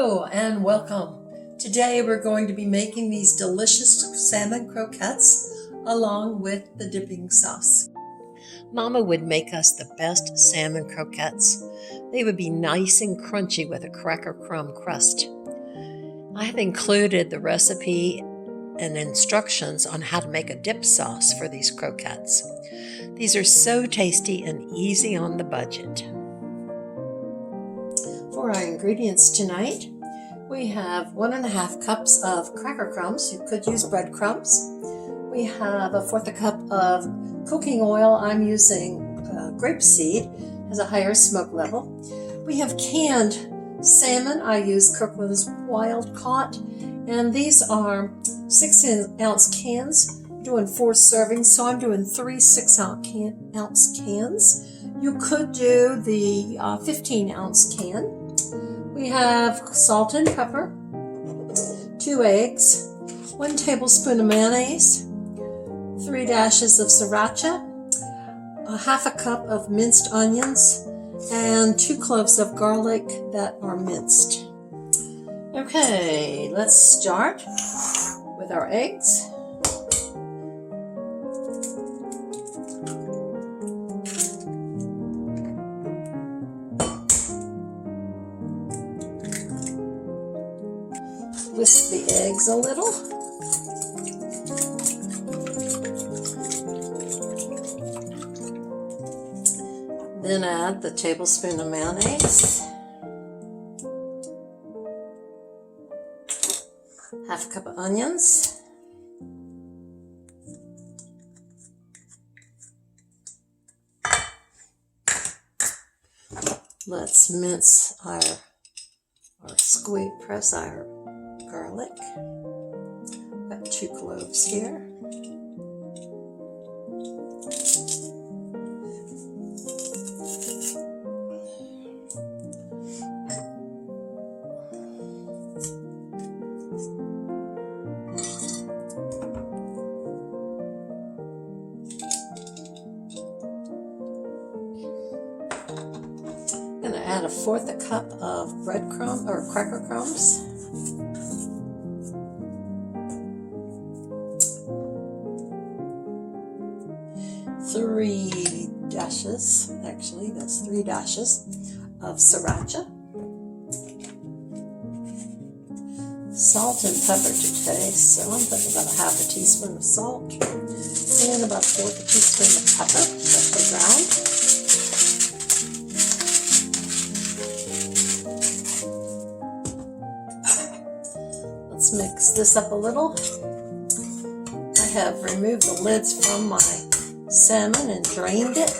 Hello and welcome. Today we're going to be making these delicious salmon croquettes along with the dipping sauce. Mama would make us the best salmon croquettes. They would be nice and crunchy with a cracker crumb crust. I have included the recipe and instructions on how to make a dip sauce for these croquettes. These are so tasty and easy on the budget. For our ingredients tonight, we have 1.5 cups of cracker crumbs. You could use breadcrumbs. We have 1/4 cup of cooking oil. I'm using grapeseed, has a higher smoke level. We have canned salmon. I use Kirkland's Wild Caught, and these are 6-ounce cans. I'm doing 4 servings, so I'm doing 3 6-ounce cans. You could do the 15-ounce can. We have salt and pepper, 2 eggs, 1 tablespoon of mayonnaise, 3 dashes of sriracha, 1/2 cup of minced onions, and 2 cloves of garlic that are minced. Okay, let's start with our eggs. Whisk the eggs a little. Then add the tablespoon of mayonnaise, 1/2 cup of onions, let's mince or press our garlic. Got 2 cloves here. I'm going to add 1/4 cup of breadcrumb or cracker crumbs. 3 dashes, actually that's 3 dashes of sriracha, salt and pepper to taste, so I'm putting about 1/2 teaspoon of salt and about 1/4 teaspoon of pepper, freshly ground. Let's mix this up a little. I have removed the lids from my salmon and drained it.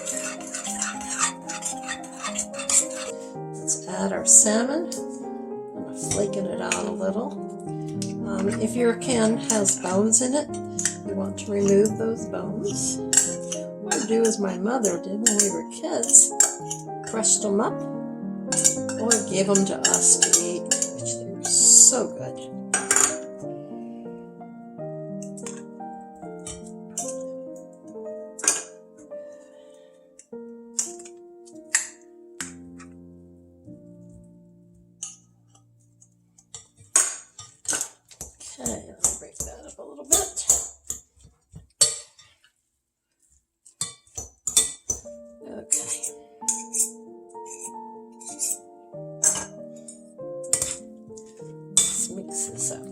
Let's add our salmon. I'm flaking it out a little. If your can has bones in it, you want to remove those bones. Or do as my mother did when we were kids, crushed them up or gave them to us to eat, which they were so good. Okay, let's break that up a little bit. Okay. Let's mix this up.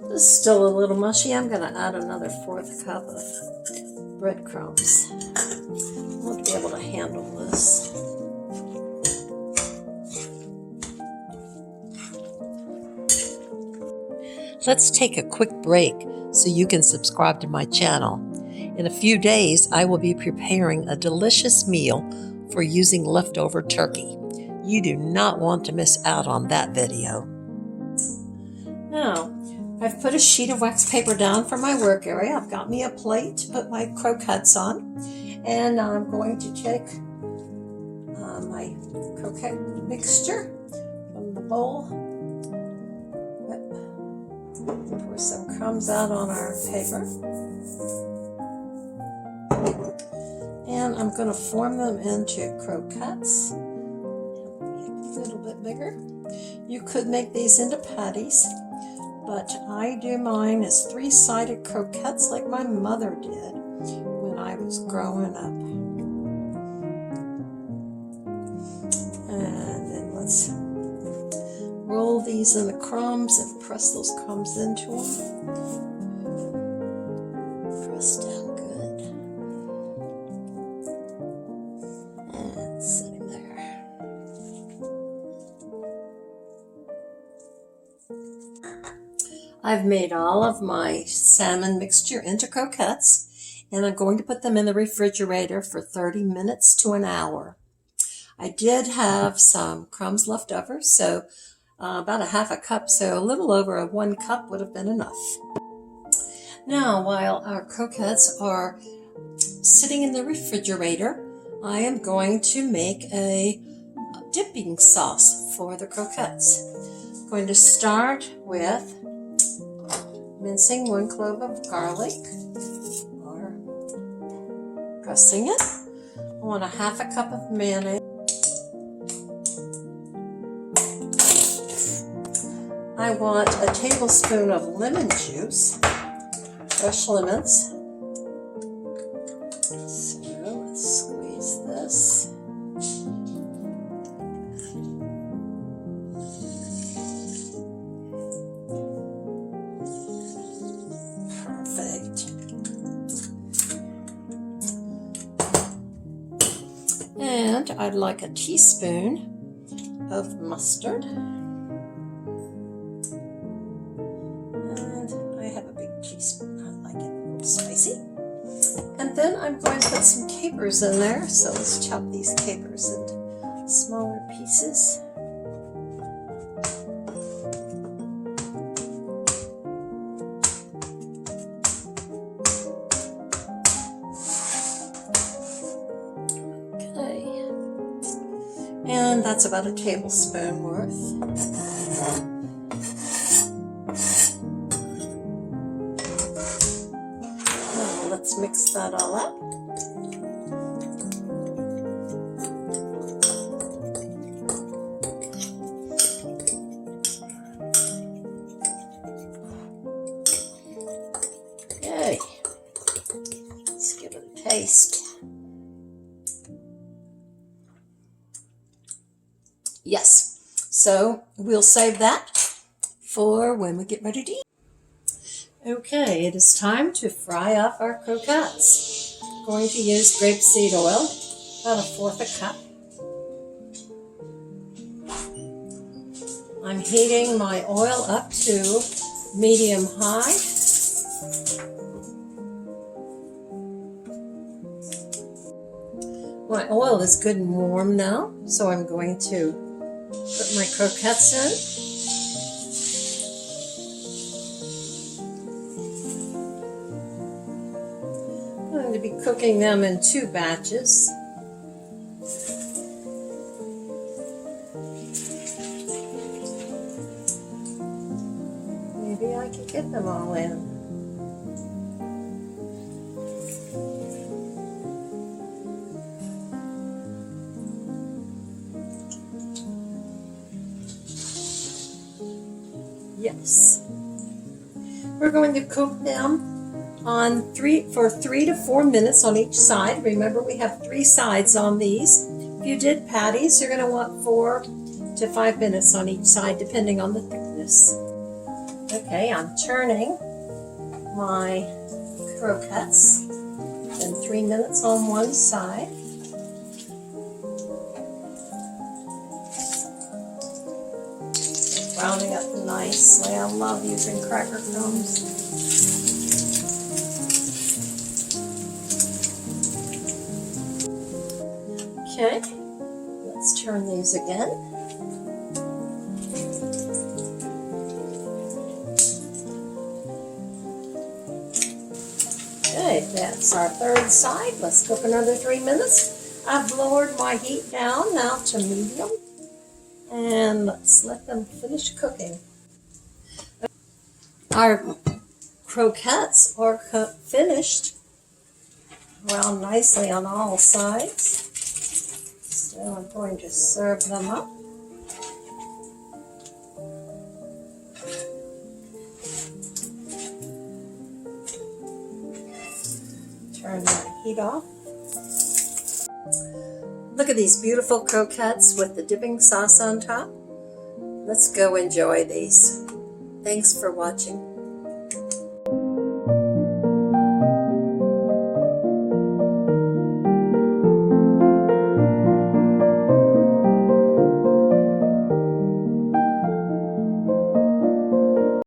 This is still a little mushy. I'm going to add another 1/4 cup of breadcrumbs. I won't be able to handle this. Let's take a quick break so you can subscribe to my channel. In a few days, I will be preparing a delicious meal for using leftover turkey. You do not want to miss out on that video. Now, I've put a sheet of wax paper down for my work area. I've got me a plate to put my croquettes on. And I'm going to take my croquette mixture from the bowl, Pour some crumbs out on our paper. And I'm going to form them into croquettes. Make it a little bit bigger. You could make these into patties, but I do mine as three-sided croquettes like my mother did when I was growing up. And then let's roll these in the crumbs and press those crumbs into them. Press down good. And set him there. I've made all of my salmon mixture into croquettes, and I'm going to put them in the refrigerator for 30 minutes to an hour. I did have some crumbs left over, so about a half a cup, so a little over a 1 cup would have been enough. Now, while our croquettes are sitting in the refrigerator, I am going to make a dipping sauce for the croquettes. I'm going to start with mincing 1 clove of garlic, or pressing it. I want a half a cup of mayonnaise. I want a tablespoon of lemon juice, fresh lemons. So let's squeeze this. Perfect. And I'd like a teaspoon of mustard. I like it a little spicy. And then I'm going to put some capers in there. So let's chop these capers into smaller pieces. Okay. And that's about a tablespoon worth. Let's mix that all up. Okay, let's give it a taste. Yes, so we'll save that for when we get ready to eat. Okay, it is time to fry up our croquettes. I'm going to use grapeseed oil, about 1/4 cup. I'm heating my oil up to medium high. My oil is good and warm now, so I'm going to put my croquettes in. I'm going to be cooking them in 2 batches. Maybe I can get them all in. Yes. We're going to cook them for 3 to 4 minutes on each side. Remember, we have 3 sides on these. If you did patties, you're going to want 4 to 5 minutes on each side, depending on the thickness. Okay, I'm turning my croquettes. Then 3 minutes on one side. Browning up nicely. I love using cracker crumbs. Okay, let's turn these again. Okay, that's our 3rd side. Let's cook another 3 minutes. I've lowered my heat down now to medium. And let's let them finish cooking. Our croquettes are finished well nicely on all sides. So I'm going to serve them up. Turn that heat off. Look at these beautiful croquettes with the dipping sauce on top. Let's go enjoy these. Thanks for watching.